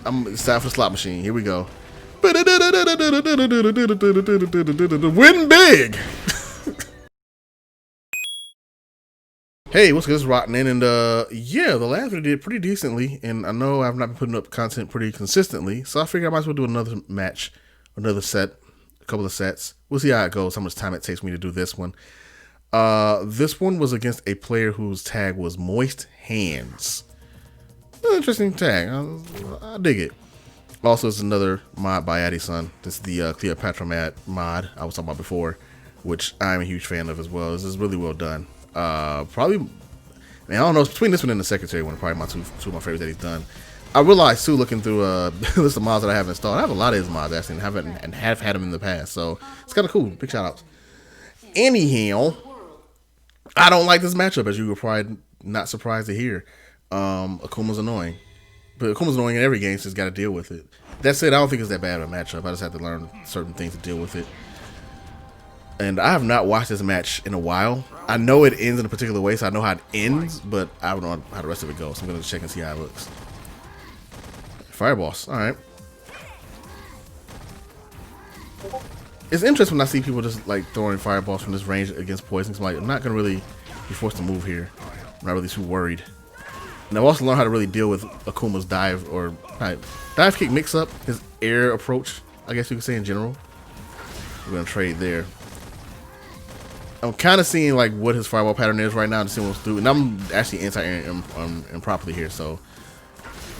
It's time for the slot machine. Here we go. Win big. Hey, what's good? This is Rotten in, and yeah, the last video did pretty decently, and I know I've not been putting up content pretty consistently, so I figured I might as well do another match, another set, a couple of sets. We'll see how it goes, how much time it takes me to do this one. This one was against a player whose tag was Moist Hands. Interesting tag. I dig it. Also, it's another mod by Addison. This is the Cleopatra mod I was talking about before, which I'm a huge fan of as well. This is really well done. Probably, man, I don't know. It's between this one and the Secretary one, probably two of my favorites that he's done. I realized too, looking through a list of mods that I have installed, I have a lot of his mods actually, and have had them in the past. So it's kind of cool. Big shout outs. Anyhow, I don't like this matchup, as you were probably not surprised to hear. Akuma's annoying, but Akuma's annoying in every game, so he's got to deal with it. That said, I don't think it's that bad of a matchup. I just have to learn certain things to deal with it. And I have not watched this match in a while. I know it ends in a particular way, so I know how it ends, but I don't know how the rest of it goes. So I'm going to check and see how it looks. Fireballs. All right. It's interesting when I see people just like throwing fireballs from this range against poison. I'm like, I'm not going to really be forced to move here. I'm not really too worried. And I've also learned how to really deal with Akuma's dive or dive kick mix up, his air approach, I guess you could say in general. We're going to trade there. I'm kind of seeing like what his fireball pattern is right now to see what he'll do, and I'm actually anti-airing improperly here, so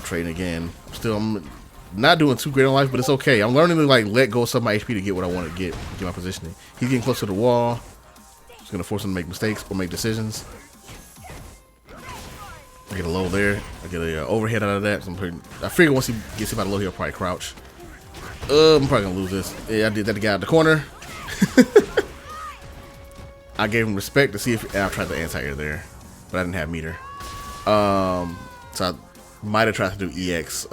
trading again. Still, I'm not doing too great on life, but it's okay. I'm learning to like let go of some of my HP to get what I want to get my positioning. He's getting close to the wall. It's gonna force him to make mistakes or make decisions. I get a low there. I get a overhead out of that. So I figure once he gets him out of low, he'll probably crouch. I'm probably gonna lose this. Yeah, I did that to get out of the corner. I gave him respect to see if I tried to anti-air there, but I didn't have meter. So I might have tried to do EX,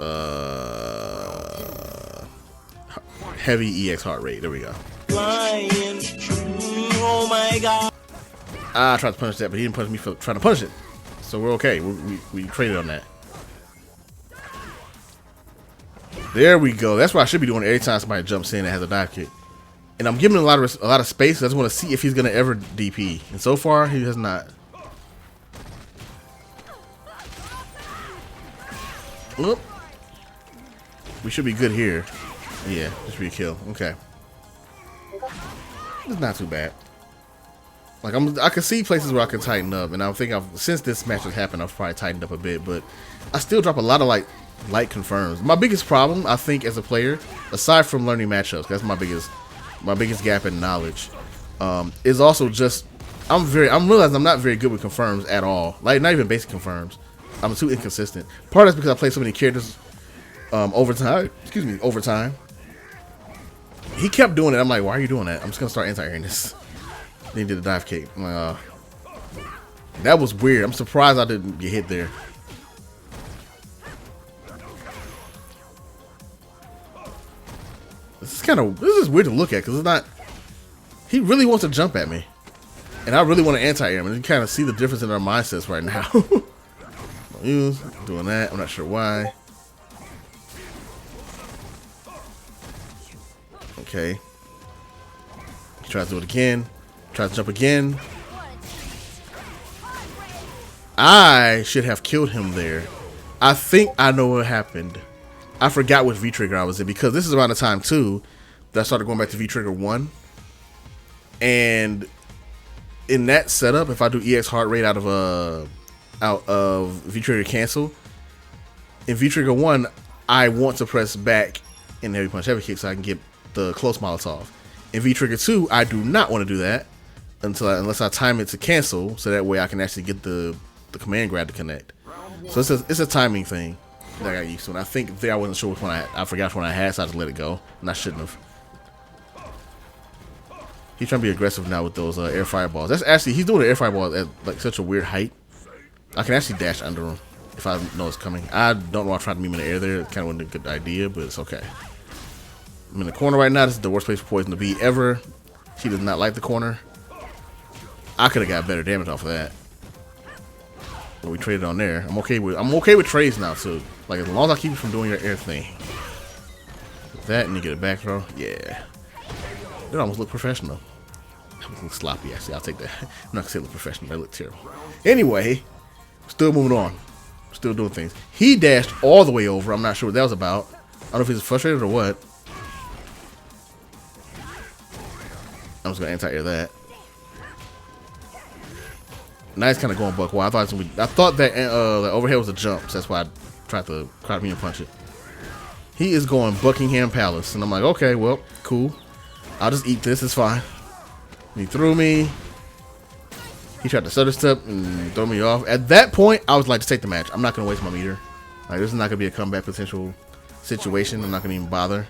heavy EX heart rate. There we go. Oh my god! I tried to punish that, but he didn't punish me for trying to punish it. So we're okay. We traded on that. There we go. That's what I should be doing every time somebody jumps in and has a dive kick. And I'm giving him a lot of space. I just want to see if he's gonna ever DP. And so far, he has not. Oop. We should be good here. Yeah, this should be a kill. Okay, it's not too bad. Like I can see places where I can tighten up, and I think since this match has happened, I've probably tightened up a bit. But I still drop a lot of like light confirms. My biggest problem, I think, as a player, aside from learning matchups, that's my biggest gap in knowledge, is also just I'm realizing I'm not very good with confirms at all. Like not even basic confirms. I'm too inconsistent. Part of that's because I play so many characters over time. Excuse me, over time. He kept doing it. I'm like, why are you doing that? I'm just gonna start anti-airing this. Then he did a dive kick. I'm like, that was weird. I'm surprised I didn't get hit there. This is weird to look at because it's not. He really wants to jump at me, and I really want to anti-air him. And you kind of see the difference in our mindsets right now. Doing that. I'm not sure why. Okay. He tries to do it again. Tries to jump again. I should have killed him there. I think I know what happened. I forgot what V-Trigger I was in, because this is around the time too that I started going back to V-Trigger 1. And in that setup, if I do EX heart rate out of V-Trigger cancel, in V-Trigger 1, I want to press back in heavy punch heavy kick so I can get the close Molotov. In V-Trigger 2, I do not want to do that unless I time it to cancel, so that way I can actually get the command grab to connect. So it's a timing thing that I got used to, and I think there I wasn't sure which one I forgot which one I had, so I just let it go, and I shouldn't have. He's trying to be aggressive now with those air fireballs. That's actually, he's doing an air fireball at like such a weird height. I can actually dash under him if I know it's coming. I don't know why I tried to meet him in the air there. It kind of wasn't a good idea, but it's okay. I'm in the corner right now. This is the worst place for Poison to be ever. She does not like the corner. I could have got better damage off of that. We traded on there. I'm okay with trades now too. Like as long as I keep you from doing your air thing. That and you get a back throw. Yeah. That almost look professional. That looks sloppy actually. I'll take that. I'm not gonna say look professional. That look terrible. Anyway, still moving on. Still doing things. He dashed all the way over. I'm not sure what that was about. I don't know if he's frustrated or what. I'm just gonna anti-air that. Now he's kind of going buck wild. I thought that overhead was a jump, so that's why I tried to crowd me and punch it. He is going Buckingham Palace, and I'm like, okay, well, cool. I'll just eat this. It's fine. And he threw me. He tried to stutter step and throw me off. At that point, I was like, to take the match. I'm not gonna waste my meter. Like this is not gonna be a comeback potential situation. I'm not gonna even bother.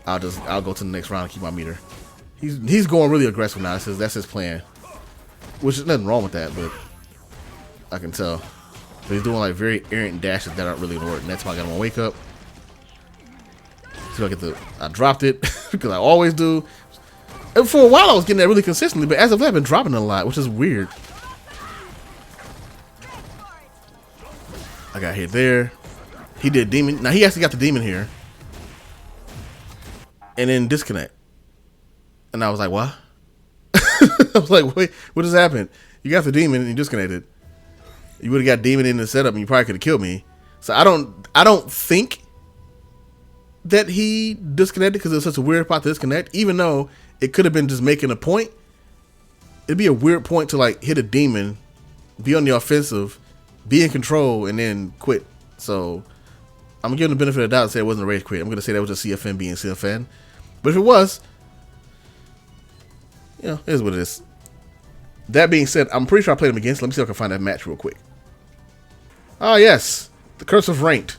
I'll go to the next round and keep my meter. He's going really aggressive now. That's his plan. Which is nothing wrong with that, but I can tell. But he's doing like very errant dashes that aren't really gonna work. And that's why I got him on wake up. See if I dropped it because I always do. And for a while I was getting that really consistently, but as of late I've been dropping it a lot, which is weird. I got hit there. He did demon. Now he actually got the demon here. And then disconnect. And I was like, what? I was like, wait, what just happened? You got the demon and you disconnected. You would have got demon in the setup and you probably could have killed me. So I don't think that he disconnected because it was such a weird spot to disconnect, even though it could have been just making a point. It'd be a weird point to like hit a demon, be on the offensive, be in control, and then quit. So I'm giving the benefit of the doubt and say it wasn't a rage quit. I'm gonna say that was just CFN being CFN. But if it was, you know, it is what it is. That being said, I'm pretty sure I played him against. Let me see if I can find that match real quick. Ah, yes. The curse of ranked.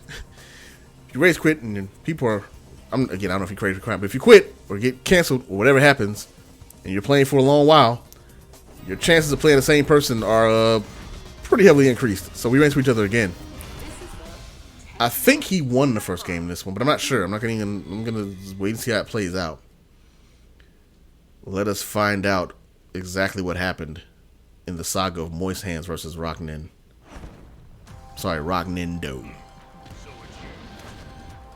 You rage quit and then people are, I don't know if you crazy crime, but if you quit or get canceled or whatever happens and you're playing for a long while, your chances of playing the same person are pretty heavily increased. So we ran into each other again. I think he won the first game in this one, but I'm not sure. I'm gonna wait and see how it plays out. Let us find out exactly what happened in the saga of Moist Hands versus Rocknin. Sorry, Rocknindo.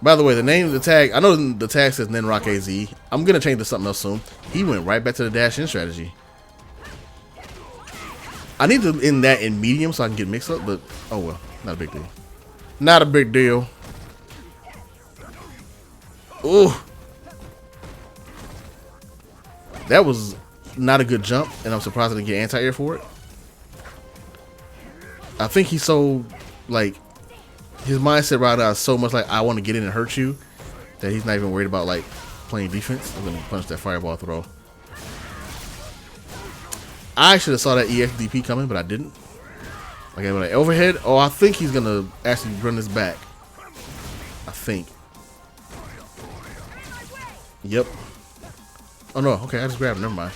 By the way, the name of the tag, I know the tag says Ninrock AZ. I'm going to change to something else soon. He went right back to the dash-in strategy. I need to end that in medium so I can get mixed up, but oh well, not a big deal. Not a big deal. Ooh. That was not a good jump, and I'm surprised I didn't get anti-air for it. I think he's so, like, his mindset right now is so much like I want to get in and hurt you that he's not even worried about like playing defense. I'm gonna punch that fireball throw. I should have saw that EXDP coming, but I didn't. Okay, but like overhead. Oh, I think he's gonna actually run this back. I think. Yep. Oh no. Okay, I just grabbed him. Never mind.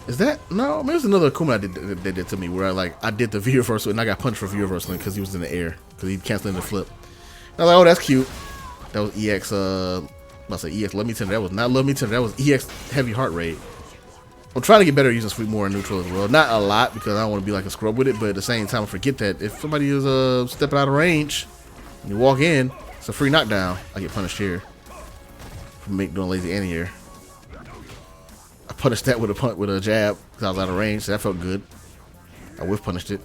Is that no? Maybe it's another Akuma that did to me where I did the V reversal and I got punched for V reversal because he was in the air because he canceled the flip. I was like, oh, that's cute. That was EX. I say EX Love Me Tender. That was not Love Me Tender. That was EX Heavy Heart Rate. I'm trying to get better at using Sweet more in neutral as well. Not a lot because I don't want to be like a scrub with it, but at the same time, I forget that if somebody is stepping out of range and you walk in, it's a free knockdown. I get punished here for doing lazy anti-air. I punished that with a jab because I was out of range, so that felt good. I whiff punished it.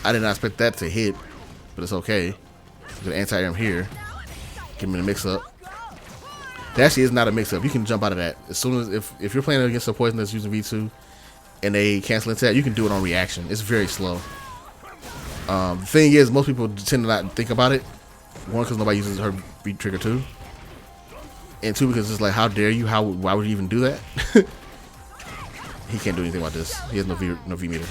I did not expect that to hit, but it's okay. I'm gonna anti-air him here. Get him in a mix-up. That actually is not a mix-up. You can jump out of that as soon as if you're playing against a poison that's using V2 and they cancel into that, you can do it on reaction. It's very slow. The thing is, most people tend to not think about it. One, because nobody uses her beat trigger 2. And 2, because it's like, how dare you? Why would you even do that? He can't do anything about this. He has no V meter.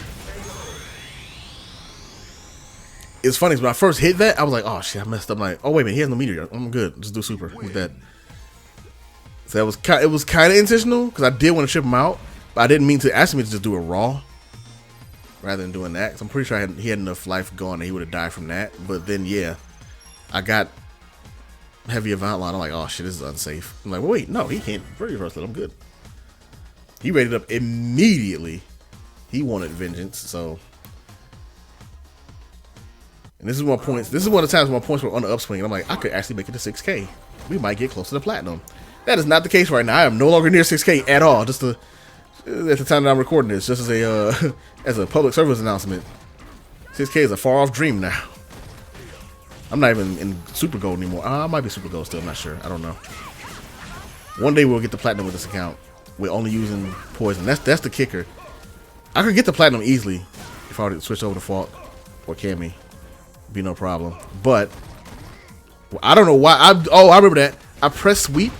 It's funny, when I first hit that, I was like, oh shit, I messed up. I'm like, oh wait a minute, he has no meter. I'm good. Just do super. He's dead. So it was kind of intentional, because I did want to chip him out, but I didn't mean to ask me to just do it raw rather than doing that. So I'm pretty sure he had enough life going that he would have died from that. But then, yeah, I got heavy avant line. I'm like, oh shit, this is unsafe. I'm like, well, wait, no, he can't reverse it. I'm good. He rated up immediately. He wanted vengeance, so And this is one points. This is one of the times when my points were on the upswing. And I'm like, I could actually make it to 6K. We might get close to the platinum. That is not the case right now. I am no longer near 6K at all. Just at the time that I'm recording this, just as a as a public service announcement, 6K is a far off dream now. I'm not even in super gold anymore. I might be super gold still. I'm not sure. I don't know. One day we'll get the platinum with this account. We're only using poison. That's the kicker. I could get the platinum easily if I were to switch over to Falk or Cammy. Be no problem. But I don't know why. I remember that. I pressed sweep,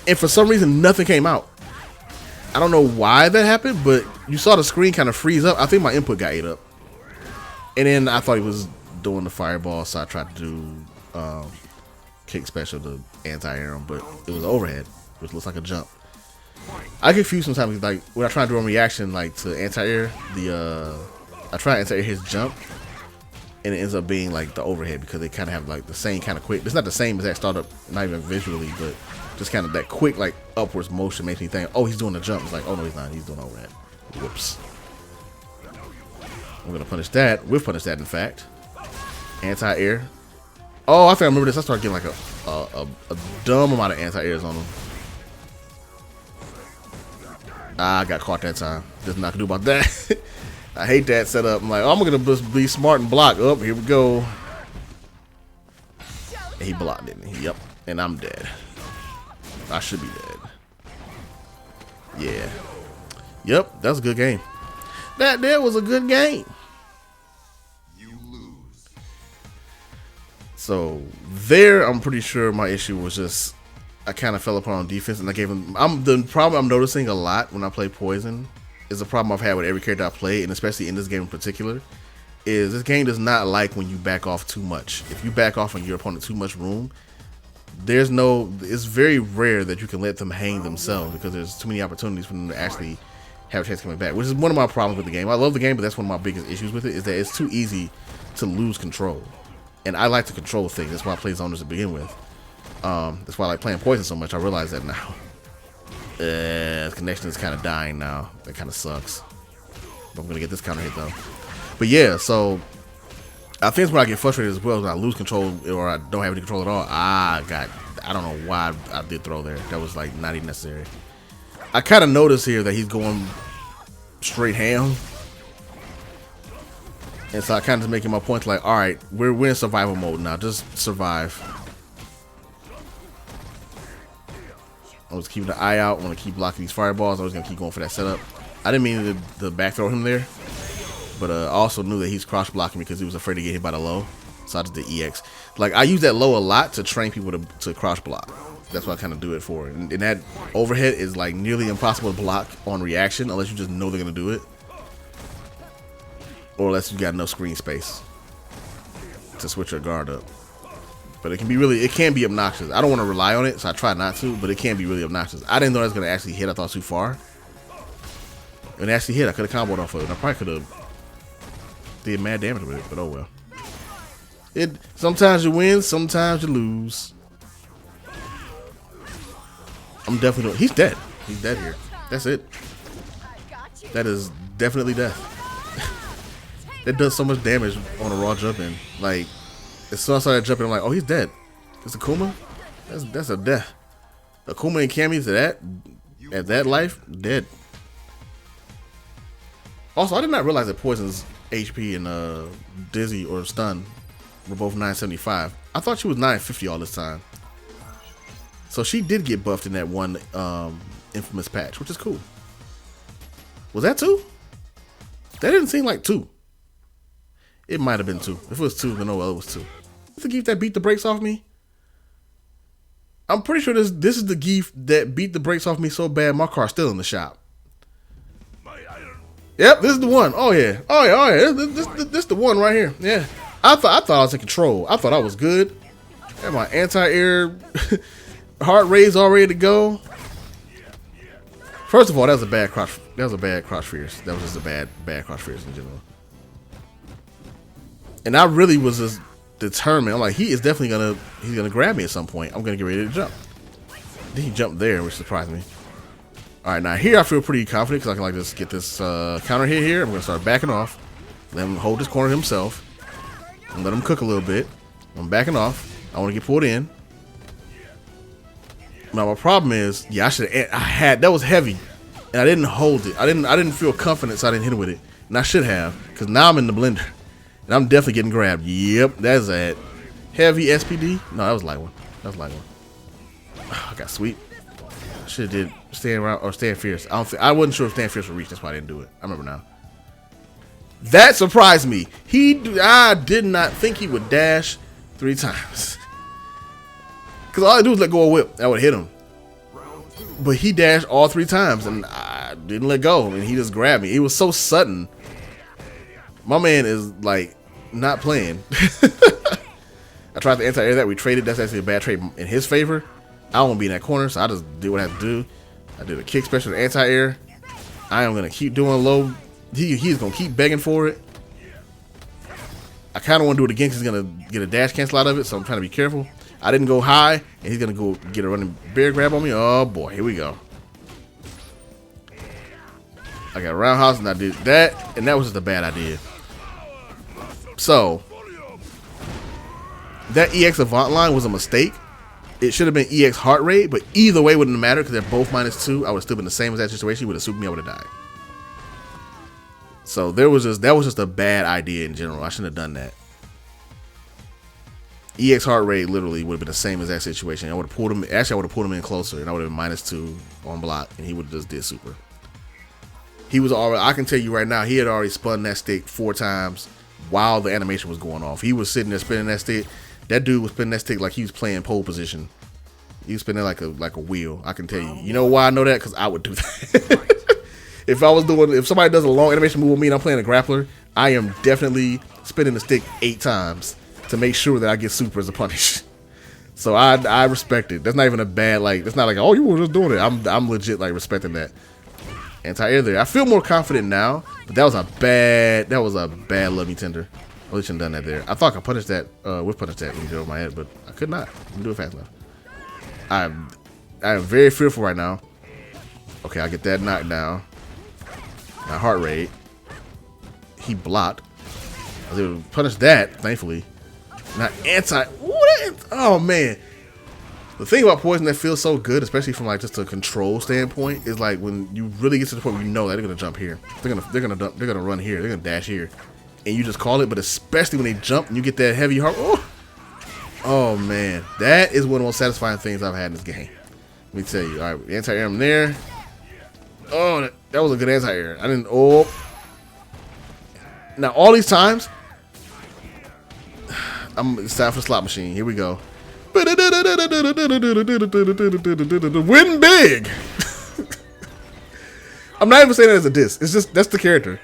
and for some reason nothing came out. I don't know why that happened, but you saw the screen kind of freeze up. I think my input got ate up, and then I thought he was doing the fireball, so I tried to do kick special to anti-air him, but it was overhead, which looks like a jump. I get confused sometimes, like when I try to do a reaction, like to anti-air, I try to anti-air his jump, and it ends up being like the overhead because they kind of have like the same kind of quick. It's not the same as that startup, not even visually, but just kind of that quick like upwards motion makes me think, oh, he's doing the jump. It's like, oh no, he's not. He's doing overhead. Whoops. I'm gonna punish that. We'll punish that, in fact. Anti-air. Oh, I think I remember this. I started getting like a dumb amount of anti-airs on him. I got caught that time. There's nothing I can do about that. I hate that setup. I'm like, oh, I'm gonna just be smart and block. Oh, here we go. And he blocked, didn't he? Yep. And I'm dead. I should be dead. Yeah. Yep, that was a good game. That there was a good game. You lose. So there, I'm pretty sure my issue was just I kind of fell apart on defense, and I gave him. The problem I'm noticing a lot when I play Poison is a problem I've had with every character I play, and especially in this game in particular, is this game does not like when you back off too much. If you back off on your opponent too much room, it's very rare that you can let them hang themselves because there's too many opportunities for them to actually have a chance coming back, which is one of my problems with the game. I love the game, but that's one of my biggest issues with it, is that it's too easy to lose control. And I like to control things. That's why I play zoners to begin with. That's why I like playing Poison so much. I realize that now. The connection is kind of dying now. That kind of sucks. But I'm going to get this counter hit though. But yeah, so I think it's when I get frustrated as well, when I lose control or I don't have any control at all. I don't know why I did throw there. That was like not even necessary. I kind of notice here that he's going straight ham. And so I kind of just making my point like, all right, we're in survival mode now. Just survive. I was keeping an eye out. I want to keep blocking these fireballs. I was going to keep going for that setup. I didn't mean to back throw him there. But I also knew that he's cross blocking because he was afraid to get hit by the low. So I just did EX. Like, I use that low a lot to train people to cross block. That's what I kind of do it for. And that overhead is like nearly impossible to block on reaction unless you just know they're going to do it. Or unless you got enough screen space to switch your guard up. But it can be obnoxious. I don't want to rely on it, so I try not to, but it can be really obnoxious. I didn't know that was going to actually hit. I thought it was too far. When it actually hit, I could have comboed off of it. I probably could have did mad damage with it, but oh well. Sometimes you win, sometimes you lose. I'm definitely he's dead. He's dead here. That's it. That is definitely death. That does so much damage on a raw jump in. Like, as soon as I started jumping, I'm like, oh, he's dead. It's Akuma? That's a death. Akuma and Cammy's at that life, dead. Also, I did not realize that Poison's HP and Dizzy or Stun were both 975. I thought she was 950 all this time. So she did get buffed in that one infamous patch, which is cool. Was that 2? That didn't seem like 2. It might have been 2. If it was 2, then oh well, it was 2. Is the Geef that beat the brakes off me? I'm pretty sure this is the Geef that beat the brakes off me so bad my car's still in the shop. Yep, this is the one. Oh yeah. This the one right here. Yeah. I thought I was in control. I thought I was good. Had my anti-air heart raise all ready to go. First of all, that was a bad cross. That was a bad cross fierce. That was just a bad cross fierce in general. And I really was just determined. I'm like, he's gonna grab me at some point. I'm gonna get ready to jump. Then he jumped there, which surprised me. All right, now here I feel pretty confident because I can like just get this counter hit here. I'm gonna start backing off. Let him hold this corner himself. and let them cook a little bit. I'm backing off. I want to get pulled in. Now my problem is, yeah, that was heavy, and I didn't hold it. I didn't feel confident, so I didn't hit it with it, and I should have, because now I'm in the blender, and I'm definitely getting grabbed. Yep, that's that heavy SPD. No, that was light one. That was light one. Oh, I got sweep. I should have did stand around or stand fierce. I wasn't sure if stand fierce would reach. That's why I didn't do it. I remember now. That surprised me. I did not think he would dash 3 times. Because all I do is let go of whip. That would hit him. But he dashed all 3 times, and I didn't let go. And he just grabbed me. It was so sudden. My man is, like, not playing. I tried to anti-air that. We traded. That's actually a bad trade in his favor. I don't want to be in that corner, so I just did what I had to do. I did a kick special anti-air. I am going to keep doing low. He's going to keep begging for it. I kind of want to do it again because he's going to get a dash cancel out of it, so I'm trying to be careful. I didn't go high, and he's going to go get a running bear grab on me. Oh, boy. Here we go. I got a roundhouse, and I did that, and that was just a bad idea. So, that EX Avant line was a mistake. It should have been EX heart rate, but either way wouldn't have mattered because they're both -2. I would have still been the same as that situation. He would have souped me, I would have died. So that was just a bad idea in general. I shouldn't have done that. EX heart rate literally would have been the same as that situation. I would have pulled him. Actually, I would have pulled him in closer, and I would have been -2 on block, and he would have just did super. He was already. I can tell you right now, he had already spun that stick 4 times while the animation was going off. He was sitting there spinning that stick. That dude was spinning that stick like he was playing pole position. He was spinning like a wheel. I can tell you. You know why I know that? Because I would do that. If somebody does a long animation move with me and I'm playing a grappler, I am definitely spinning the stick 8 times to make sure that I get super as a punish. So I respect it. That's not even a bad, like, that's not like, oh, you were just doing it. I'm legit like respecting that. Anti-air there. I feel more confident now, but that was a bad love me tender. I really shouldn't have done that there. I thought I could punish that, whip punish that when you did over my head, but I could not. I can do it fast enough. I am very fearful right now. Okay, I get that knocked down. My heart rate. He blocked. I was able to punish that, thankfully. Not oh man. The thing about poison that feels so good, especially from like just a control standpoint, is like when you really get to the point where you know that they're gonna jump here. They're gonna run here, they're gonna dash here. And you just call it, but especially when they jump and you get that heavy heart. Oh man. That is one of the most satisfying things I've had in this game. Let me tell you. Alright, anti-air him there. Oh, that was a good anti-air. I didn't Now all these times it's time for the slot machine. Here we go. Win big. I'm not even saying that as a diss. It's just that's the character.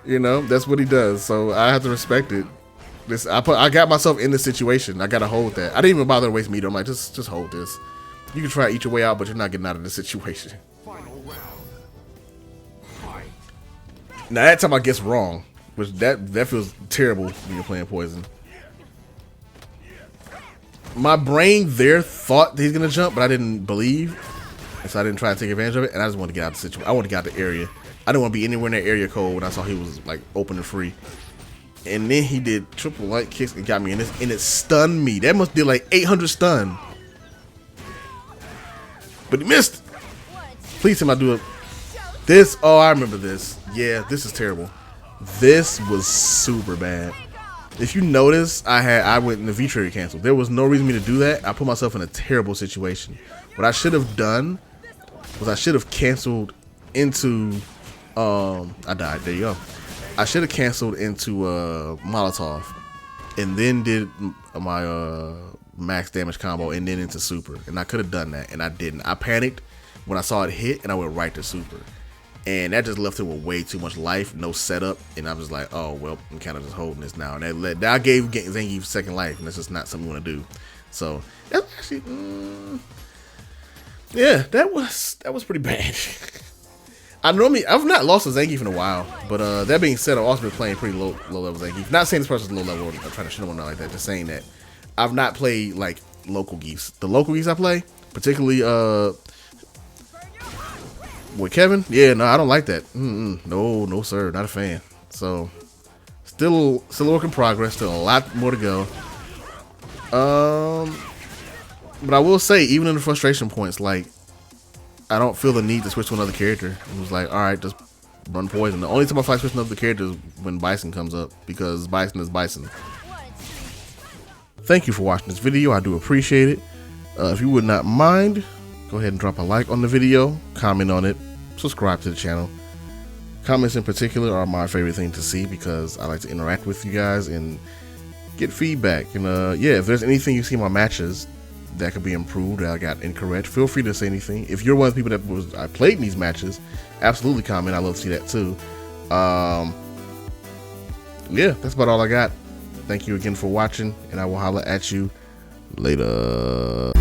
You know, that's what he does. So I have to respect it. I got myself in this situation. I gotta hold that. I didn't even bother to waste meter. I'm like, just hold this. You can try to eat your way out, but you're not getting out of this situation. Now that time I guess wrong, which that feels terrible when you're playing poison. My brain there thought he's gonna jump, but I didn't believe, and so I didn't try to take advantage of it. And I just wanted to get out of the situation. I wanted to get out of the area. I didn't want to be anywhere in that area code when I saw he was like open and free. And then he did triple light kicks and got me in this, and it stunned me. That must do like 800 stun. But he missed. Please tell me I do it. This, oh, I remember this. Yeah, this is terrible. This was super bad. If you notice, I went in the V-trigger cancel. There was no reason for me to do that. I put myself in a terrible situation. What I should have done was I should have canceled into I died. There you go. I should have canceled into Molotov and then did my max damage combo and then into super. And I could have done that, and I didn't. I panicked when I saw it hit, and I went right to super. And that just left him with way too much life, no setup, and I was like, oh, well, I'm kind of just holding this now. And that gave Zangief second life, and that's just not something you want to do. So, that's actually, yeah, that was pretty bad. I've not lost to Zangief in a while, but that being said, I've also been playing pretty low level Zangief. Not saying this person's low level, I'm trying to shit on like that, just saying that I've not played, like, local geese. The local geese I play, particularly, with Kevin? Yeah, no, I don't like that. No, sir, not a fan. So, still a work in progress. Still a lot more to go. But I will say, even in the frustration points, like, I don't feel the need to switch to another character. It was like, all right, just run poison. The only time I feel like switching up the character is when Bison comes up, because Bison is Bison. Thank you for watching this video. I do appreciate it. If you would not mind, go ahead and drop a like on the video, comment on it, subscribe to the channel. Comments in particular are my favorite thing to see because I like to interact with you guys and get feedback. And yeah, if there's anything you see in my matches that could be improved, that I got incorrect, feel free to say anything. If you're one of the people that I played in these matches, absolutely comment. I love to see that too. Yeah, that's about all I got. Thank you again for watching, and I will holla at you later.